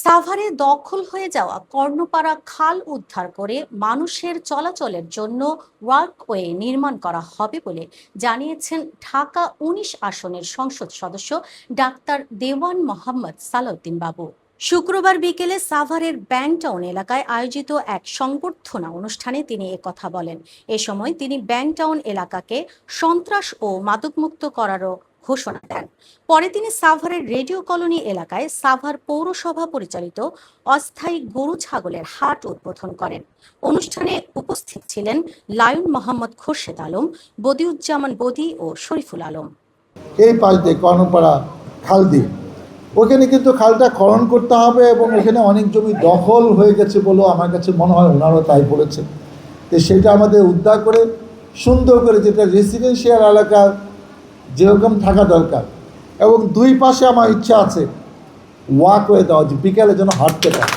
সাভারে দখল হয়ে যাওয়া কর্ণপাড়া খাল উদ্ধার করে মানুষের চলাচলের জন্য ওয়াকওয়ে নির্মাণ করা হবে বলে জানিয়েছেন ঢাকা ১৯ আসনের সংসদ সদস্য ডাক্তার দেওয়ান মোহাম্মদ সালাউদ্দিন বাবু। শুক্রবার বিকেলে সাভারের ব্যাংটাউন এলাকায় আয়োজিত এক সংবর্ধনা অনুষ্ঠানে তিনি একথা বলেন। এ সময় তিনি ব্যাংটাউন এলাকাকে সন্ত্রাস ও মাদকমুক্ত করারও ঘোষণা দেন। পরে তিনি সাভারের রেডিও কলোনি এলাকায় সাভার পৌরসভা পরিচালিত অস্থায়ী গরু ছাগলের হাট উদ্বোধন করেন। অনুষ্ঠানে উপস্থিত ছিলেন লায়ন মোহাম্মদ খোরশেদ আলম, বদিউজ্জামান বদি ও শরীফুল আলম। এই পাশ দিয়ে কর্ণপাড়া খাল দিয়ে ওখানে কিন্তু খালটা খনন করতে হবে এবং ওখানে অনেক জমি দখল হয়ে গেছে বলেও আমার কাছে মনে হয় ওনারাও তাই বলেছে। তো সেটা আমাদের উদ্ধার করে সুন্দর করে, যেটা রেসিডেন্সিয়াল এলাকা যেরকম থাকা দরকার, এবং দুই পাশে আমার ইচ্ছা আছে ওয়াকওয়ে দেওয়া, যে বিকেলে যেন হাঁটতে পারে।